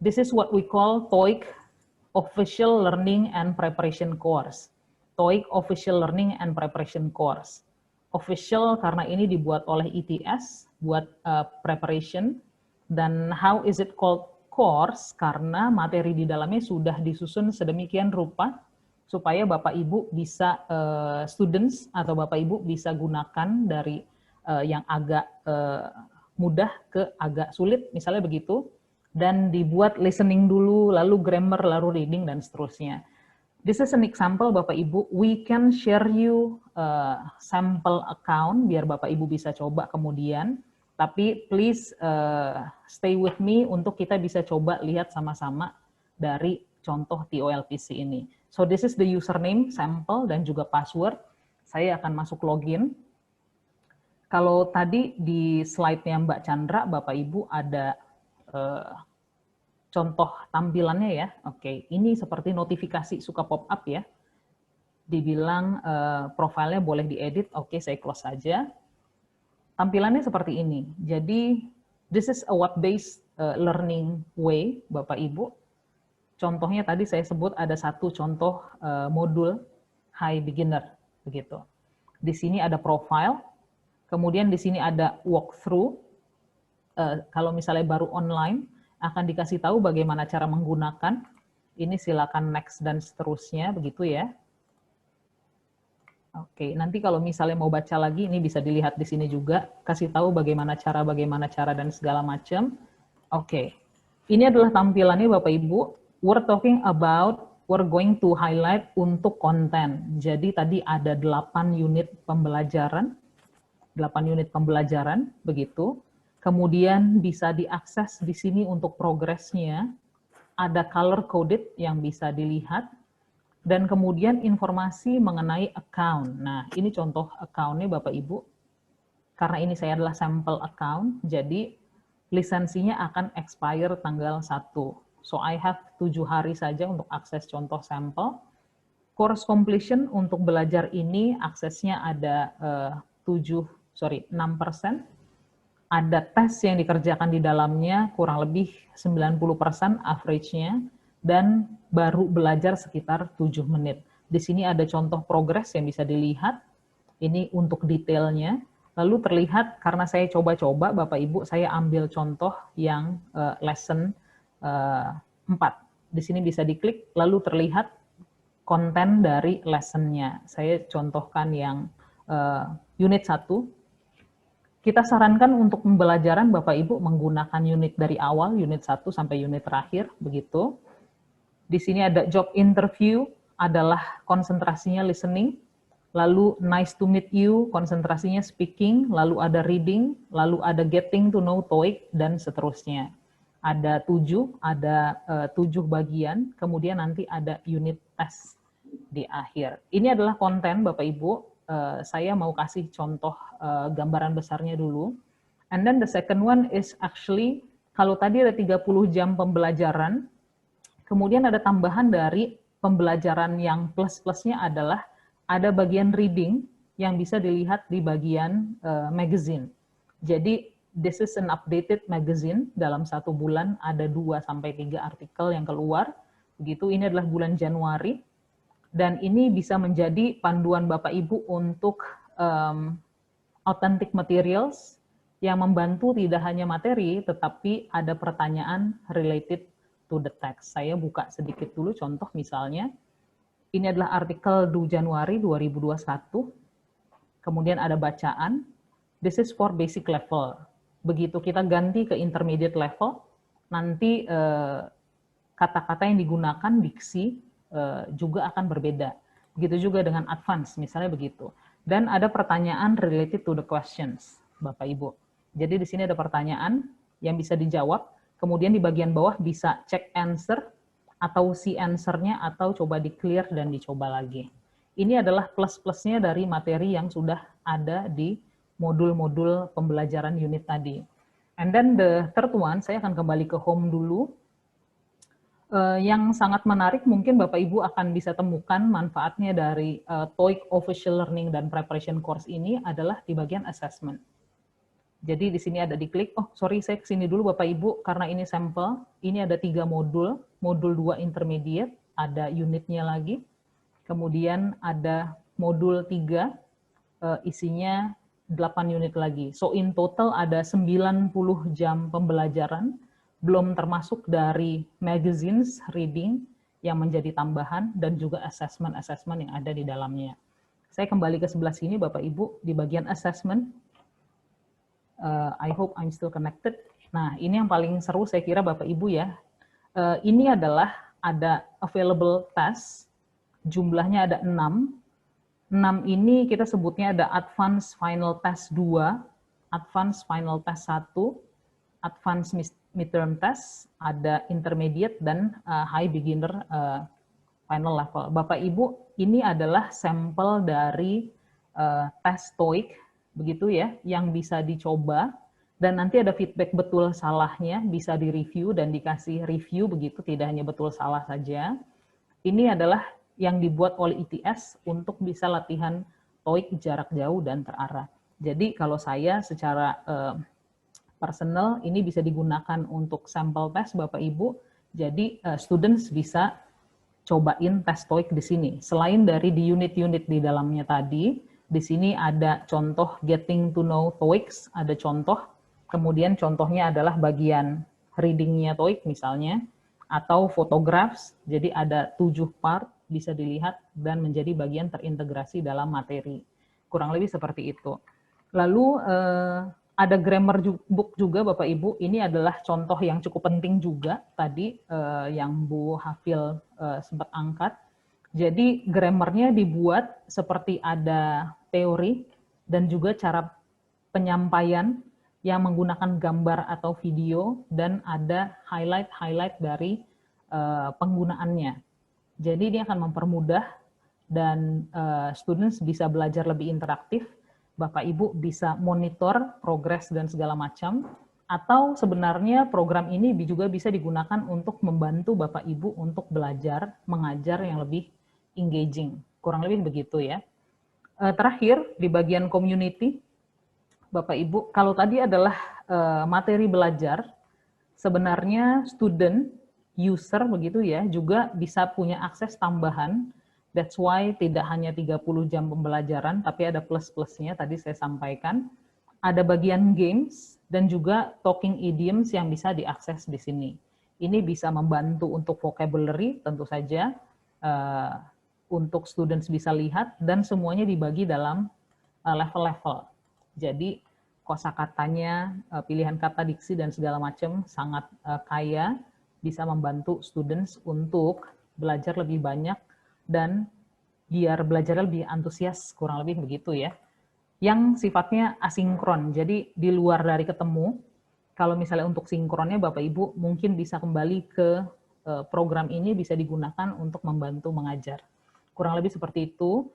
This is what we call TOEIC Official Learning and Preparation Course. TOEIC Official Learning and Preparation Course. Official karena ini dibuat oleh ITS, buat preparation. Dan how is it called course? Karena materi di dalamnya sudah disusun sedemikian rupa supaya Bapak Ibu bisa, students atau Bapak Ibu bisa gunakan dari yang agak mudah ke agak sulit, misalnya begitu. Dan dibuat listening dulu, lalu grammar, lalu reading, dan seterusnya. This is an example, Bapak Ibu. We can share you sample account, biar Bapak Ibu bisa coba kemudian. Tapi please stay with me untuk kita bisa coba lihat sama-sama dari contoh TOLPC ini. So this is the username, sample, dan juga password. Saya akan masuk login. Kalau tadi di slide-nya Mbak Chandra, Bapak Ibu ada contoh tampilannya ya. Oke, ini seperti notifikasi suka pop up ya. Dibilang profilnya boleh diedit. Oke, saya close saja. Tampilannya seperti ini. Jadi this is a web-based learning way, Bapak Ibu. Contohnya tadi saya sebut ada satu contoh modul High Beginner begitu. Di sini ada profile, kemudian di sini ada walkthrough. Kalau misalnya baru online, akan dikasih tahu bagaimana cara menggunakan. Ini silakan next dan seterusnya, begitu ya. Oke, nanti kalau misalnya mau baca lagi, ini bisa dilihat di sini juga, kasih tahu bagaimana cara, dan segala macam. Oke, ini adalah tampilannya Bapak Ibu. We're talking about, we're going to highlight untuk konten. Jadi tadi ada 8 unit pembelajaran, begitu. Kemudian bisa diakses di sini untuk progresnya, ada color coded yang bisa dilihat, dan kemudian informasi mengenai account. Nah, ini contoh account-nya Bapak Ibu. Karena ini saya adalah sampel account, jadi lisensinya akan expire tanggal 1. So, I have 7 hari saja untuk akses contoh sampel. Course completion untuk belajar ini aksesnya ada 6%. Ada tes yang dikerjakan di dalamnya kurang lebih 90% average-nya, dan baru belajar sekitar 7 menit. Di sini ada contoh progres yang bisa dilihat, ini untuk detailnya. Lalu terlihat, karena saya coba-coba, Bapak Ibu, saya ambil contoh yang lesson 4. Di sini bisa diklik, lalu terlihat konten dari lesson-nya. Saya contohkan yang unit 1. Kita sarankan untuk pembelajaran Bapak Ibu menggunakan unit dari awal, unit 1 sampai unit terakhir, begitu. Di sini ada job interview, adalah konsentrasinya listening, lalu nice to meet you, konsentrasinya speaking, lalu ada reading, lalu ada getting to know TOEIC, dan seterusnya. Ada 7 bagian, kemudian nanti ada unit test di akhir. Ini adalah konten Bapak Ibu. Saya mau kasih contoh gambaran besarnya dulu. And then the second one is actually, kalau tadi ada 30 jam pembelajaran, kemudian ada tambahan dari pembelajaran yang plus-plusnya adalah ada bagian reading yang bisa dilihat di bagian magazine. Jadi, this is an updated magazine. Dalam 1 bulan ada 2-3 artikel yang keluar. Begitu, ini adalah bulan Januari. Dan ini bisa menjadi panduan Bapak Ibu untuk authentic materials yang membantu tidak hanya materi, tetapi ada pertanyaan related to the text. Saya buka sedikit dulu contoh misalnya. Ini adalah artikel 2 Januari 2021. Kemudian ada bacaan. This is for basic level. Begitu kita ganti ke intermediate level, nanti kata-kata yang digunakan, diksi, juga akan berbeda. Begitu juga dengan advance, misalnya begitu. Dan ada pertanyaan related to the questions, Bapak Ibu. Jadi di sini ada pertanyaan yang bisa dijawab, kemudian di bagian bawah bisa check answer, atau see answer-nya, atau coba di-clear dan dicoba lagi. Ini adalah plus-plusnya dari materi yang sudah ada di modul-modul pembelajaran unit tadi. And then the third one, saya akan kembali ke home dulu. Yang sangat menarik mungkin Bapak Ibu akan bisa temukan manfaatnya dari TOEIC Official Learning dan Preparation Course ini adalah di bagian assessment. Jadi di sini ada diklik, oh sorry saya kesini dulu Bapak Ibu, karena ini sampel, ini ada 3 modul, modul 2 intermediate, ada unitnya lagi, kemudian ada modul 3, isinya 8 unit lagi. So in total ada 90 jam pembelajaran, belum termasuk dari magazines, reading, yang menjadi tambahan, dan juga assessment-assessment yang ada di dalamnya. Saya kembali ke sebelah sini Bapak Ibu, di bagian assessment, I hope I'm still connected. Nah, ini yang paling seru saya kira Bapak Ibu ya. Ini adalah ada available test, jumlahnya ada 6. 6 ini kita sebutnya ada Advanced Final Test 2, Advanced Final Test 1, Advanced Midterm Test, ada Intermediate, dan High Beginner Final Level. Bapak Ibu, ini adalah sampel dari tes TOEIC, begitu ya, yang bisa dicoba, dan nanti ada feedback betul salahnya, bisa direview dan dikasih review begitu, tidak hanya betul salah saja. Ini adalah yang dibuat oleh ITS untuk bisa latihan TOEIC jarak jauh dan terarah. Jadi kalau saya secara personal, ini bisa digunakan untuk sampel tes Bapak Ibu, jadi students bisa cobain tes TOEIC di sini. Selain dari di unit-unit di dalamnya tadi, di sini ada contoh getting to know TOEIC, ada contoh, kemudian contohnya adalah bagian reading-nya TOEIC misalnya, atau photographs, jadi ada 7 part, bisa dilihat dan menjadi bagian terintegrasi dalam materi. Kurang lebih seperti itu. Lalu ada grammar book juga Bapak Ibu, ini adalah contoh yang cukup penting juga tadi yang Bu Hafil sempat angkat. Jadi grammarnya dibuat seperti ada teori dan juga cara penyampaian yang menggunakan gambar atau video, dan ada highlight-highlight dari penggunaannya. Jadi ini akan mempermudah dan students bisa belajar lebih interaktif. Bapak Ibu bisa monitor progres dan segala macam, atau sebenarnya program ini juga bisa digunakan untuk membantu Bapak Ibu untuk belajar, mengajar yang lebih engaging. Kurang lebih begitu ya. Terakhir, di bagian community, Bapak Ibu, kalau tadi adalah materi belajar, sebenarnya student, user begitu ya, juga bisa punya akses tambahan. That's why tidak hanya 30 jam pembelajaran, tapi ada plus-plusnya, tadi saya sampaikan. Ada bagian games, dan juga talking idioms yang bisa diakses di sini. Ini bisa membantu untuk vocabulary, tentu saja, untuk students bisa lihat, dan semuanya dibagi dalam level-level. Jadi, kosakatanya, pilihan kata, diksi, dan segala macam sangat kaya, bisa membantu students untuk belajar lebih banyak, dan biar belajar lebih antusias, kurang lebih begitu ya. Yang sifatnya asinkron, jadi di luar dari ketemu. Kalau misalnya untuk sinkronnya Bapak Ibu mungkin bisa kembali ke program ini, bisa digunakan untuk membantu mengajar. Kurang lebih seperti itu.